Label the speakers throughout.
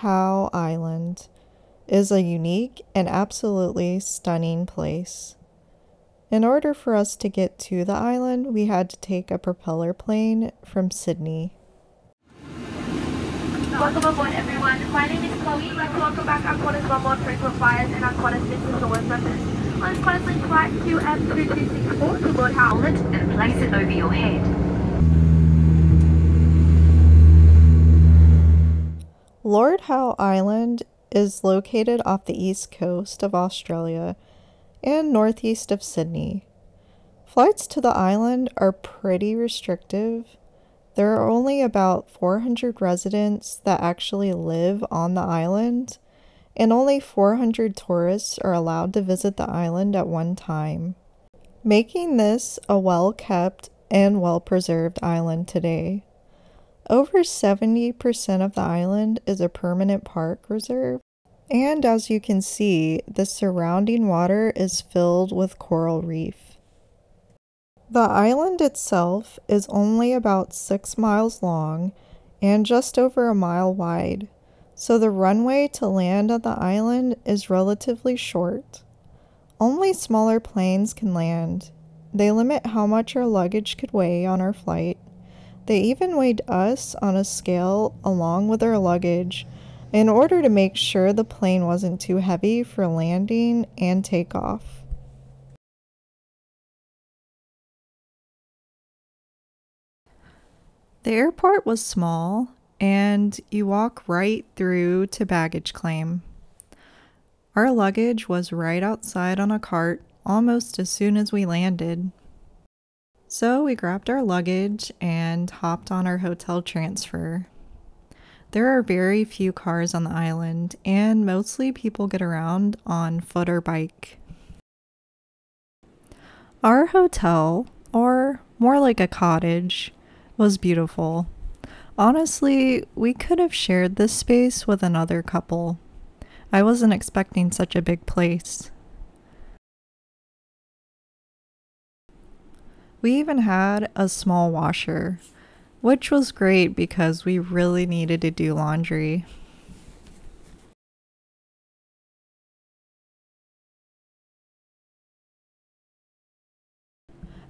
Speaker 1: Howe Island is a unique and absolutely stunning place. In order for us to get to the island, we had to take a propeller plane from Sydney.
Speaker 2: Welcome aboard, everyone. My name is Chloe. I'd like to welcome back our Qantas Lombard frequent flyers and our Qantas business alert members. On this Qantas link flight QM2264 to Lord Howe Island and place it over your head.
Speaker 1: Lord Howe Island is located off the east coast of Australia and northeast of Sydney. Flights to the island are pretty restrictive. There are only about 400 residents that actually live on the island, and only 400 tourists are allowed to visit the island at one time, making this a well-kept and well-preserved island today. Over 70% of the island is a permanent park reserve, and as you can see, the surrounding water is filled with coral reef. The island itself is only about 6 miles long and just over a mile wide, so the runway to land on the island is relatively short. Only smaller planes can land. They limit how much our luggage could weigh on our flight. They even weighed us on a scale along with our luggage in order to make sure the plane wasn't too heavy for landing and takeoff. The airport was small, and you walk right through to baggage claim. Our luggage was right outside on a cart almost as soon as we landed. So we grabbed our luggage and hopped on our hotel transfer. There are very few cars on the island, and mostly people get around on foot or bike. Our hotel, or more like a cottage, was beautiful. Honestly, we could have shared this space with another couple. I wasn't expecting such a big place. We even had a small washer, which was great because we really needed to do laundry.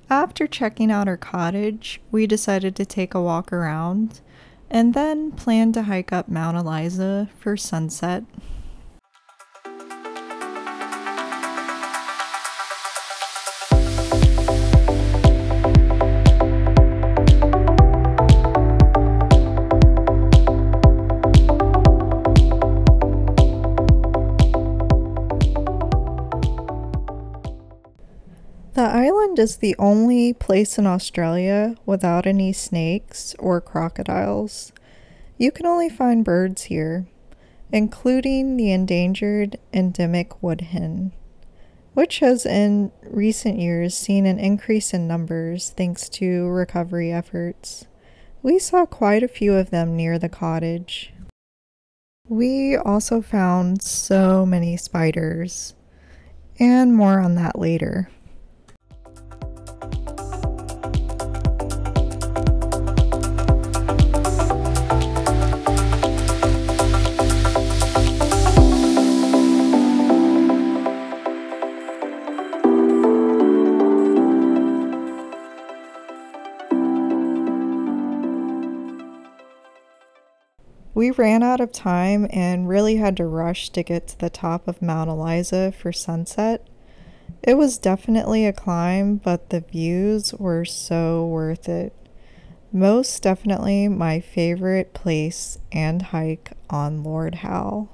Speaker 1: After checking out our cottage, we decided to take a walk around and then planned to hike up Mount Eliza for sunset. The island is the only place in Australia without any snakes or crocodiles. You can only find birds here, including the endangered endemic woodhen, which has in recent years seen an increase in numbers thanks to recovery efforts. We saw quite a few of them near the cottage. We also found so many spiders, and more on that later. We ran out of time and really had to rush to get to the top of Mount Eliza for sunset. It was definitely a climb, but the views were so worth it. Most definitely my favorite place and hike on Lord Howe.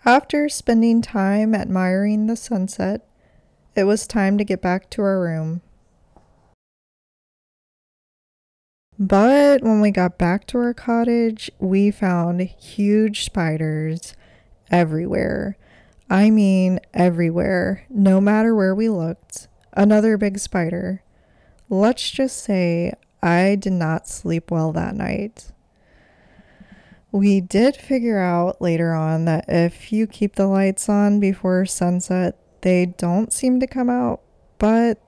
Speaker 1: After spending time admiring the sunset, it was time to get back to our room. But when we got back to our cottage, we found huge spiders everywhere. I mean, everywhere. No matter where we looked, another big spider. Let's just say I did not sleep well that night. We did figure out later on that if you keep the lights on before sunset, they don't seem to come out. But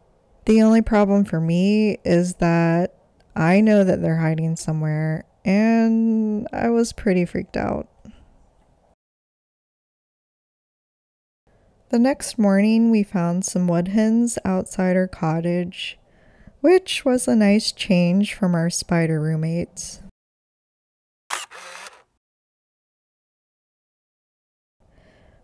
Speaker 1: the only problem for me is that I know that they're hiding somewhere, and I was pretty freaked out. The next morning, we found some wood hens outside our cottage, which was a nice change from our spider roommates.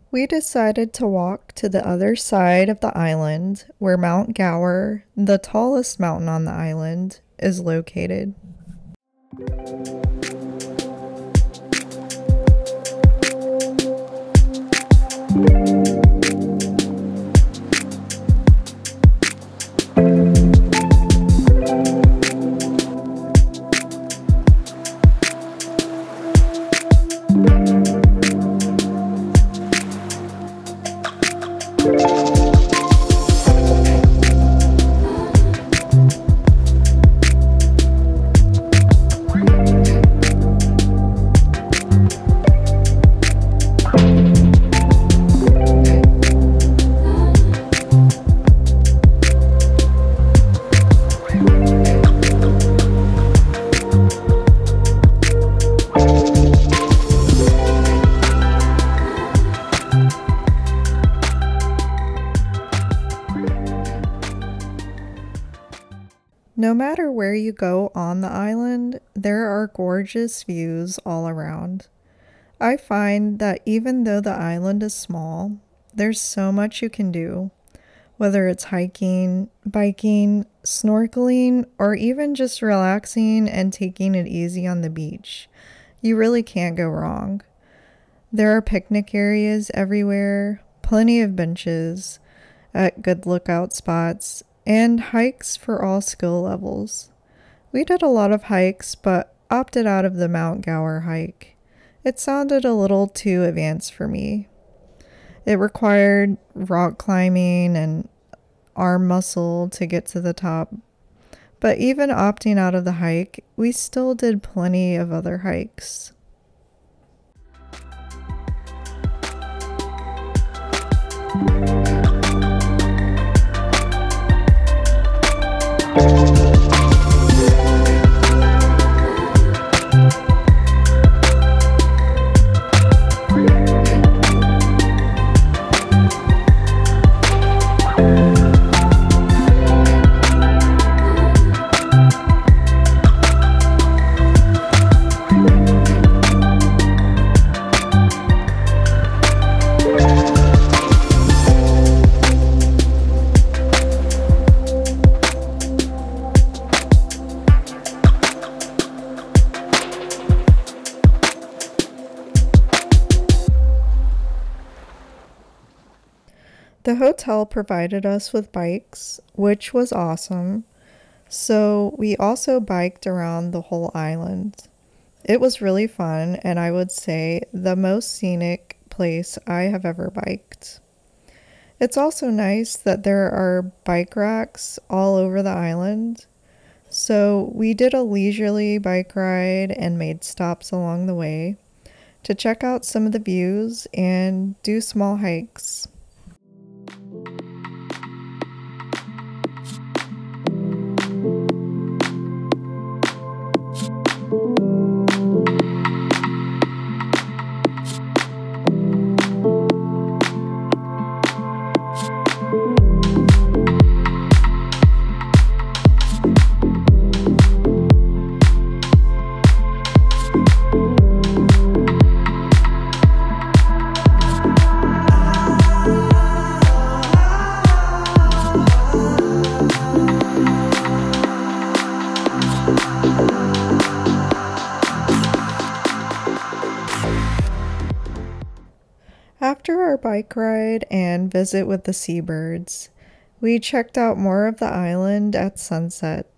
Speaker 1: We decided to walk to the other side of the island where Mount Gower, the tallest mountain on the island, is located. No matter where you go on the island, there are gorgeous views all around. I find that even though the island is small, there's so much you can do, whether it's hiking, biking, snorkeling, or even just relaxing and taking it easy on the beach. You really can't go wrong. There are picnic areas everywhere, plenty of benches at good lookout spots, and hikes for all skill levels. We did a lot of hikes, but opted out of the Mount Gower hike. It sounded a little too advanced for me. It required rock climbing and arm muscle to get to the top. But even opting out of the hike, we still did plenty of other hikes. The hotel provided us with bikes, which was awesome. So we also biked around the whole island. It was really fun, and I would say the most scenic place I have ever biked. It's also nice that there are bike racks all over the island. So we did a leisurely bike ride and made stops along the way to check out some of the views and do small hikes. our bike ride and visit with the seabirds. We checked out more of the island at sunset.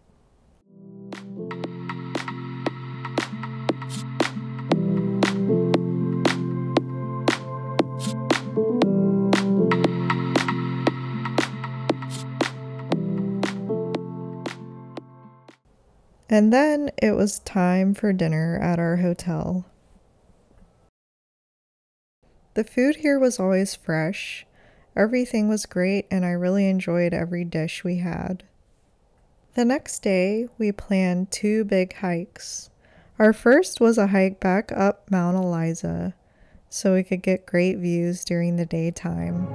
Speaker 1: And then it was time for dinner at our hotel. The food here was always fresh. Everything was great, and I really enjoyed every dish we had. The next day, we planned 2 big hikes. Our first was a hike back up Mount Eliza, so we could get great views during the daytime.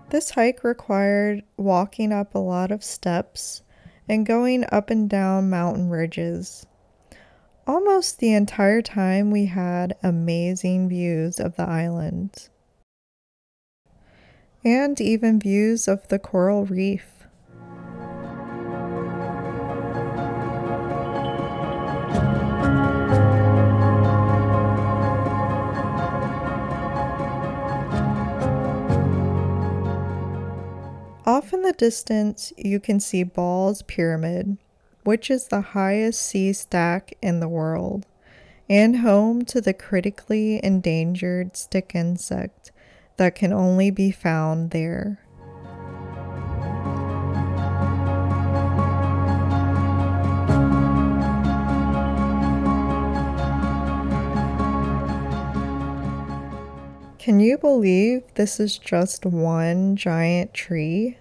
Speaker 1: This hike required walking up a lot of steps and going up and down mountain ridges. Almost the entire time we had amazing views of the island. And even views of the coral reef. Off in the distance, you can see Ball's Pyramid, which is the highest sea stack in the world, and home to the critically endangered stick insect that can only be found there. Can you believe this is just one giant tree?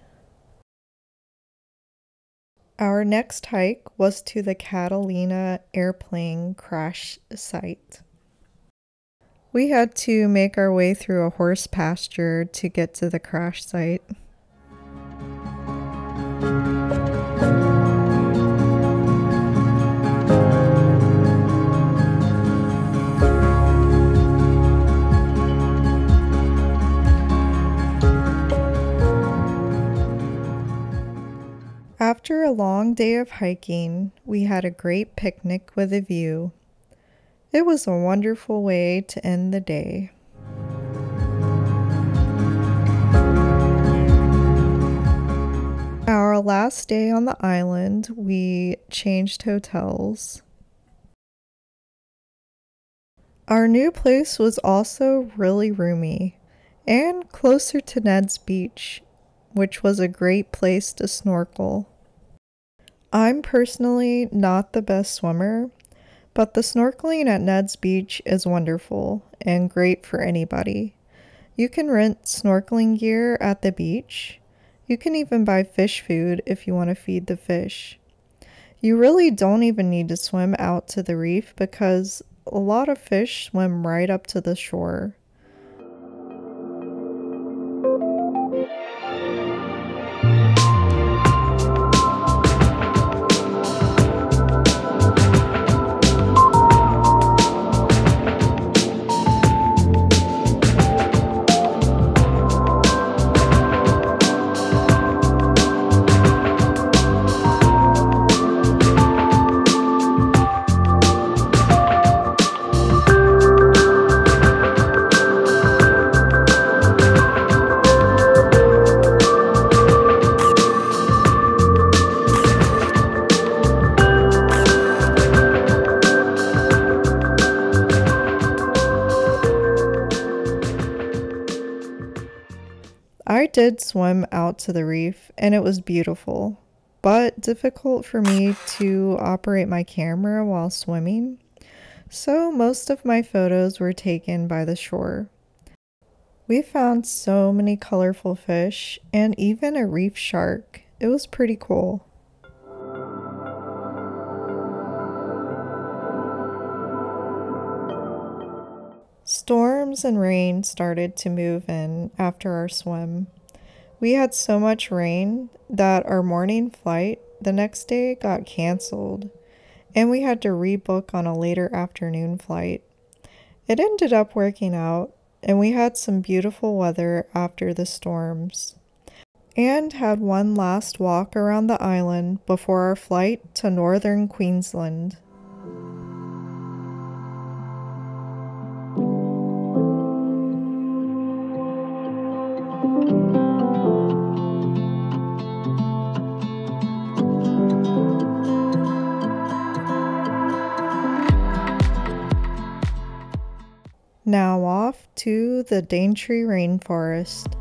Speaker 1: Our next hike was to the Catalina airplane crash site. We had to make our way through a horse pasture to get to the crash site. After a long day of hiking, we had a great picnic with a view. It was a wonderful way to end the day. Our last day on the island, we changed hotels. Our new place was also really roomy and closer to Ned's Beach, which was a great place to snorkel. I'm personally not the best swimmer, but the snorkeling at Ned's Beach is wonderful and great for anybody. You can rent snorkeling gear at the beach. You can even buy fish food if you want to feed the fish. You really don't even need to swim out to the reef because a lot of fish swim right up to the shore. I did swim out to the reef and it was beautiful, but difficult for me to operate my camera while swimming, so most of my photos were taken by the shore. We found so many colorful fish and even a reef shark. It was pretty cool. Storms and rain started to move in after our swim. We had so much rain that our morning flight the next day got canceled, and we had to rebook on a later afternoon flight. It ended up working out, and we had some beautiful weather after the storms. and had one last walk around the island before our flight to northern Queensland. Now off to the Daintree Rainforest.